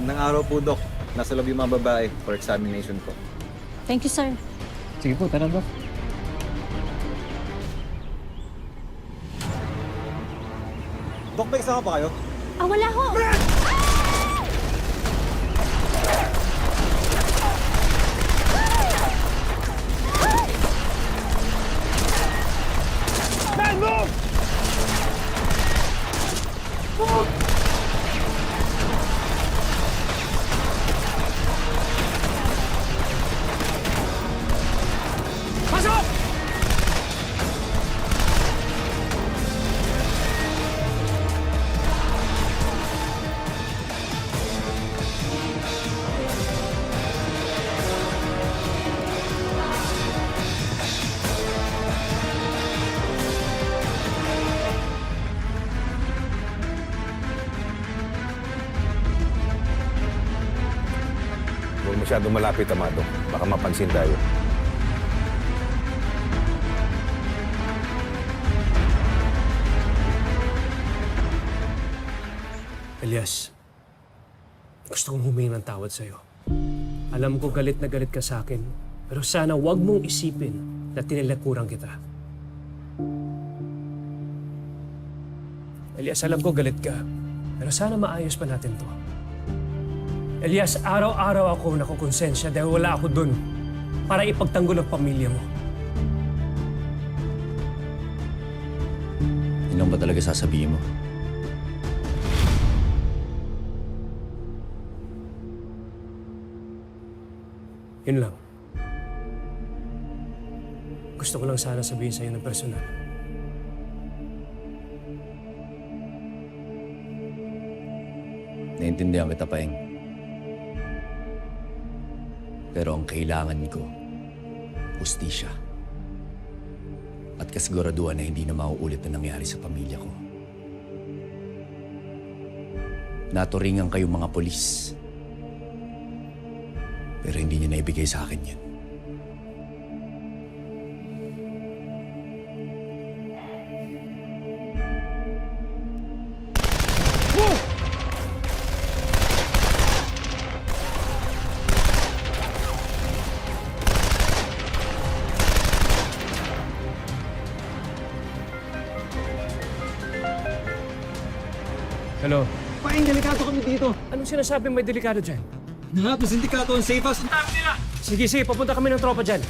Magandang araw po, Dok. Nasa loob yung mga babae for examination po. Thank you, sir. Sige po, tara Doc. Dok, may kasama pa kayo? Wala ho! Huwag masyadong malapit, Amado. Baka mapansin tayo. Elias, gusto kong humingi ng tawad sa'yo. Alam ko galit na galit ka sa akin, pero sana wag mong isipin na tinilakuran kita. Elias, alam ko galit ka, pero sana maayos pa natin to. Elias, araw-araw ako nakukonsensya dahil wala ako dun para ipagtanggol ang pamilya mo. Yun lang ba talaga sasabihin mo? Yun lang. Gusto ko lang sana sabihin sa'yo ng personal. Naintindihan kita, Paeng. Pero ang kailangan ko, hustisya. At kasiguraduhan na hindi na mauulit na nangyari sa pamilya ko. Naturingan kayong mga polis. Pero hindi niyo naibigay sa akin yan. Hello? Paeng, delikado kami dito. Anong sinasabi may delikado dyan? Lahat ng sindikato ang safe house. Sige, papunta kami ng tropa dyan.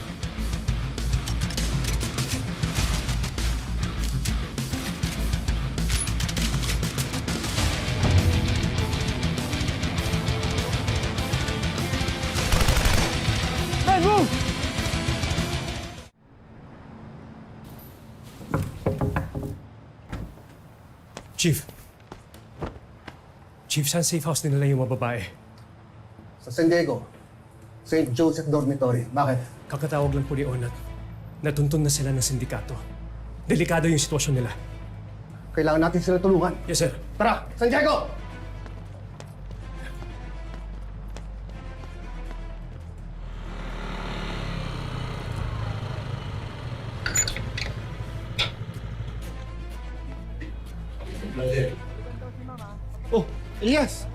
Hey, move! Chief. Chief, saan safe house dinala yung mga babae? Sa San Diego, St. Joseph Dormitory. Bakit? Kakatawag lang po ni Onat. Natuntun na sila ng sindikato. Delikado yung sitwasyon nila. Kailangan natin sila tulungan. Yes, sir. Tara, San Diego! Oh, Elias!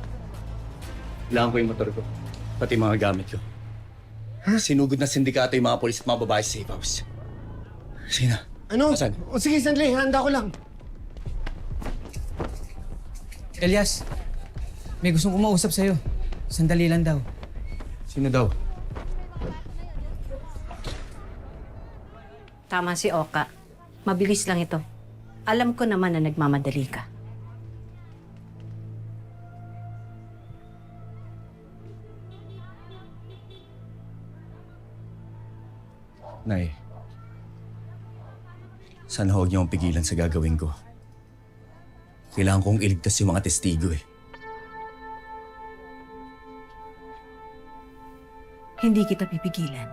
Kailangan ko yung motor ko. Pati mga gamit ko. Sinugod na sindikato yung mga polis at mga babae sa safe house. Sina? Ano? Asan? O sige, sandali. Handa ko lang. Elias, may gustong kumausap sa'yo. Sandali lang daw. Sino daw? Tama si Oka. Mabilis lang ito. Alam ko naman na nagmamadali ka. Nay, sana huwag niyo akong pigilan sa gagawin ko. Kailangan kong iligtas yung mga testigo eh. Hindi kita pipigilan.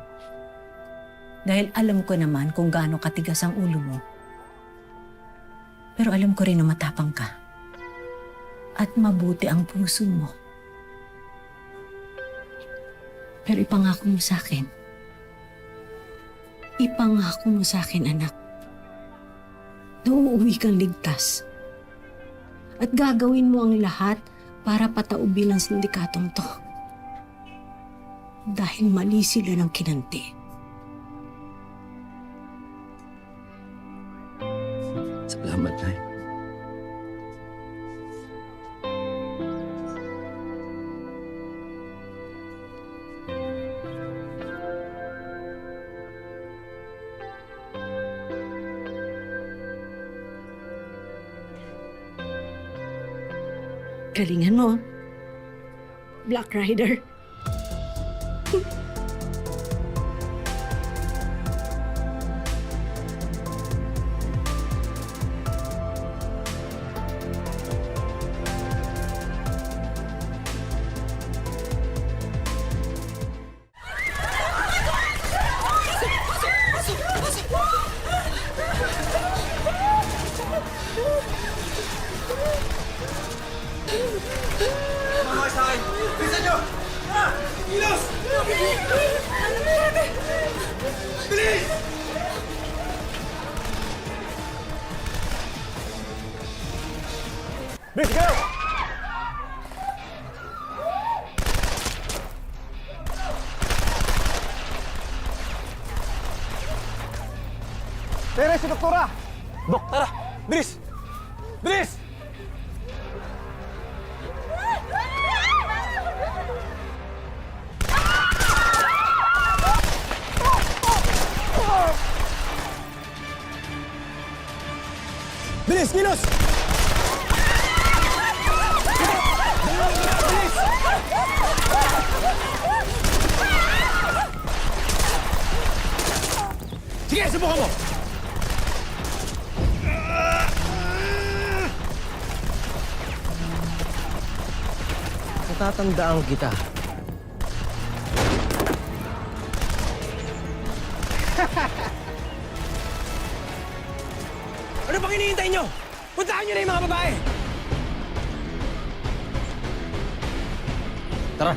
Dahil alam ko naman kung gaano katigas ang ulo mo. Pero alam ko rin na matapang ka. At mabuti ang puso mo. Pero ipangako mo sa akin. Ipangako mo sa akin, anak. Na uuwi kang ligtas. At gagawin mo ang lahat para pataubin ang sindikatong to. Dahil mali sila ng kinanti. Salamat, Nay. Galingan mo. Black Rider. Tere, si Doktora! Dok, tara! Bilis! Bilis! Bilis, Kilos! Sige, subukan mo! Natatandaan kita. Ano bang hinihintay nyo? Puntahan nyo na yung mga babae! Tara!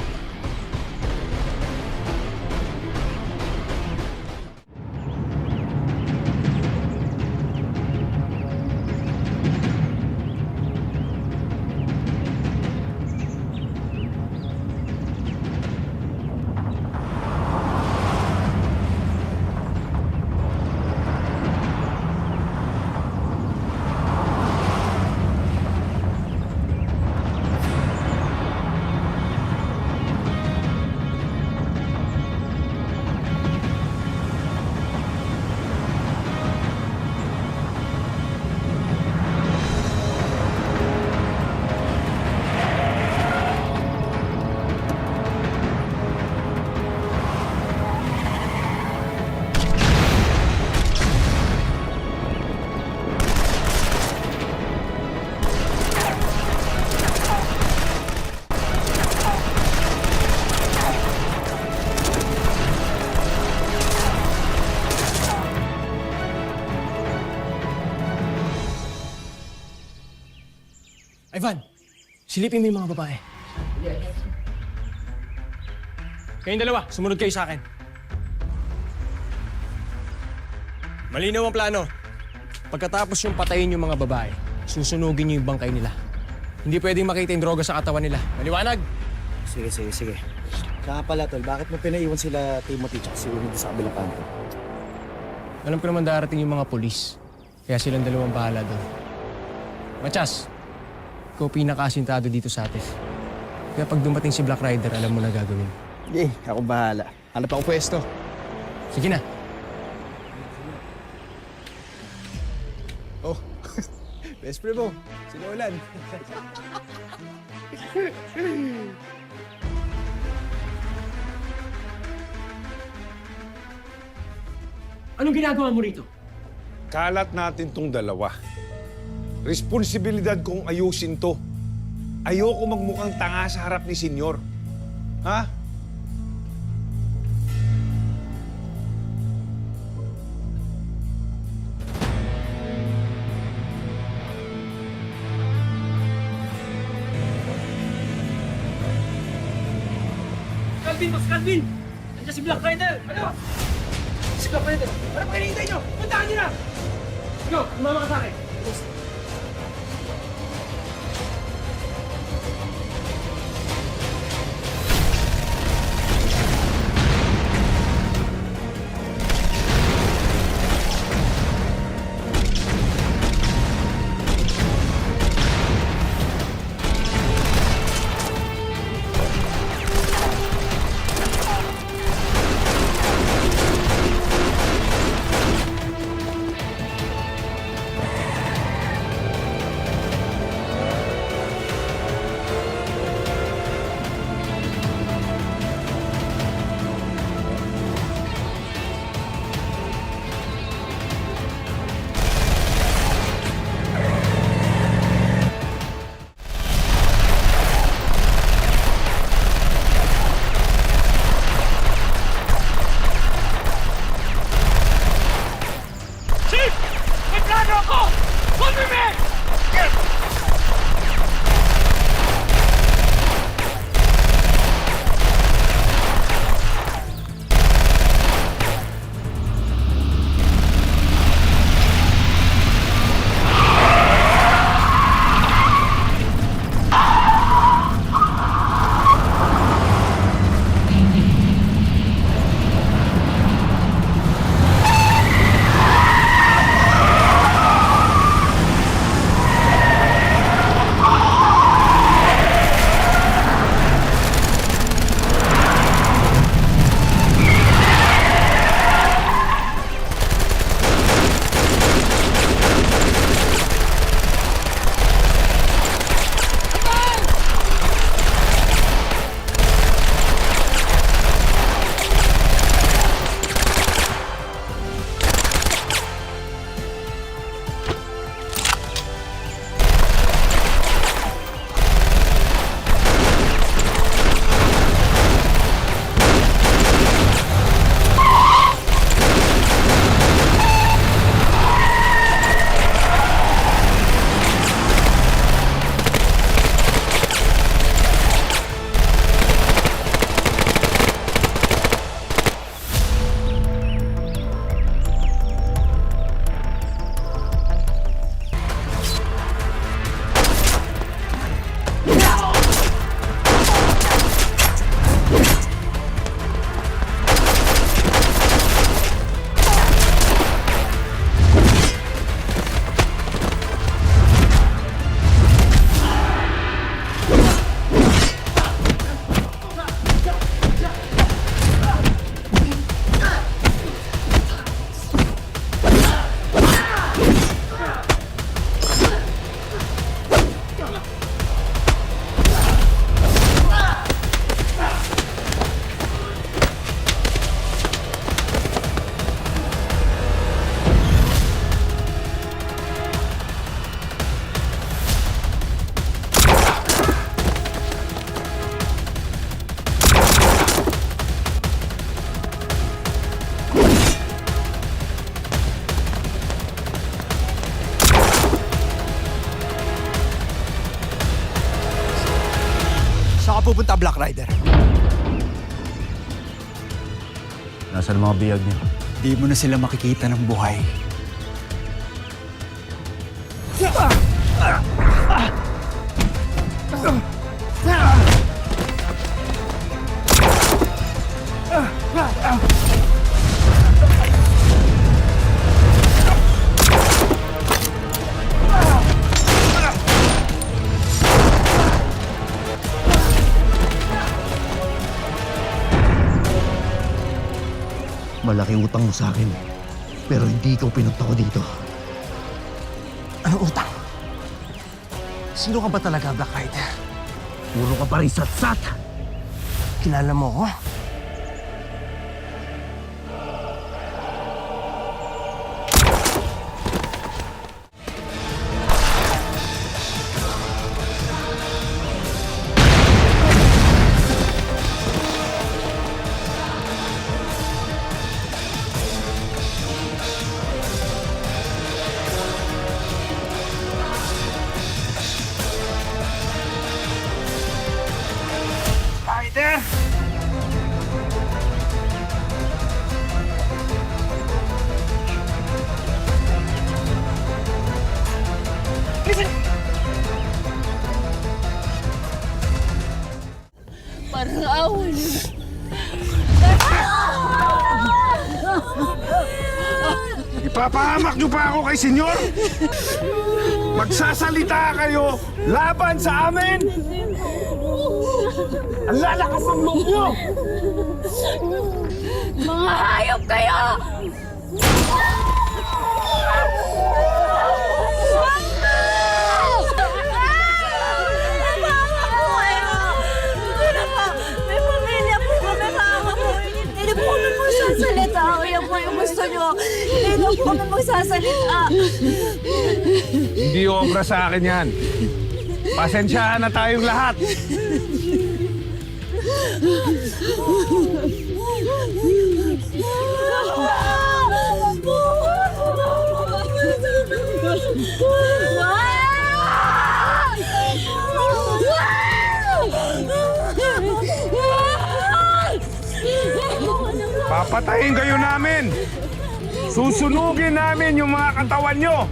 Ivan, silipin mo yung mga babae. Kayong dalawa, sumunod kayo sa akin. Malinaw ang plano. Pagkatapos yung patayin yung mga babae, susunugin niyo yung bangkay nila. Hindi pwedeng makita yung droga sa katawan nila. Maliwanag? Sige. Kaya pala, Tol, bakit mo pinaiwan sila Timothy at si Unid sa kabilang kanto? Alam ko naman darating yung mga polis. Kaya silang dalawang bahala doon. Machas, ikaw pinakaasintado dito sa atin. Kaya pag dumating si Black Rider, alam mo na gagawin. Ako bahala. Hanap ako pwesto. Sige na. Oh, best friend mo, si Nolan. Anong ginagawa mo rito? Kalat natin tong dalawa. Responsibilidad kong ayusin to. Ayoko magmukhang tanga sa harap ni Senyor. Ha? Calvin, Boss Calvin! Nandiyan si Black Rider! Ano? Si Black Rider! Ano pa hinihintay nyo? Puntahan nyo na! Ikaw, umama ka sa akin. pupunta, Black Rider? Nasaan mga biyag niyo? Di mo na sila makikita ng buhay. Malaking utang mo sa akin. Pero hindi ikaw pinunta ko dito. Anong utang? Sino ka ba talaga, Black Rider? Puro ka pa rin satsat. Kilala mo ako? Parang awa niyo. Ipapahamak niyo pa ako kay senyor? Magsasalita kayo laban sa amin? Ang lalakas ng loob niyo! Mga hayop kayo! May pamilya po kami, mama po. Hindi po kami magsasalita. Yan po yung gusto nyo. Hindi po kami magsasalita. Hindi obra sa akin yan. Pasensyahan na tayong lahat. Papatayin kayo namin. Susunugin namin yung mga katawan nyo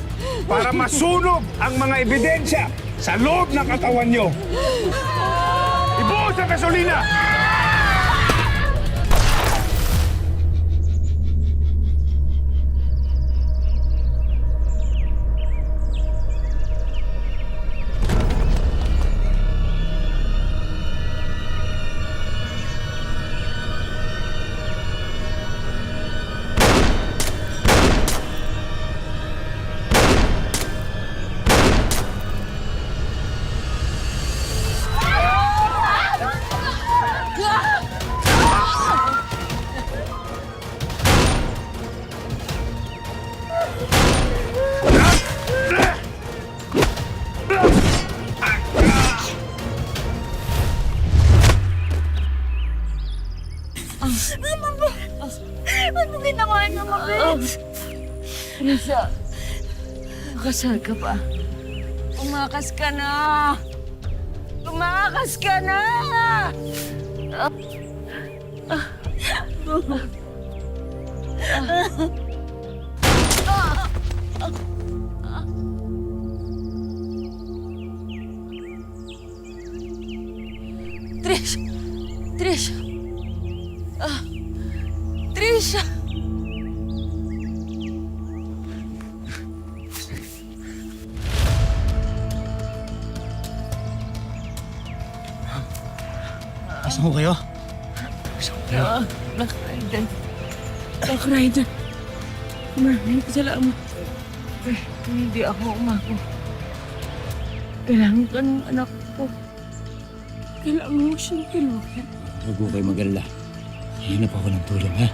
para masunog ang mga ebidensya sa loob ng katawan nyo. Ibuhos ang gasolina! Ano ginawa niyo, Mabet? Risa, kasal ka pa. Umakas ka na! Umakas ka na! Trish! Trish! Trisha! Asan ko kayo? Black Rider. Black Rider. Maraming salamat. Hindi ako umako. Kailangan ka ng anak ko. Kailangan mo siyang tulungan. Huwag ko kayo mag-alala. Hinap ako ng tulong, ha?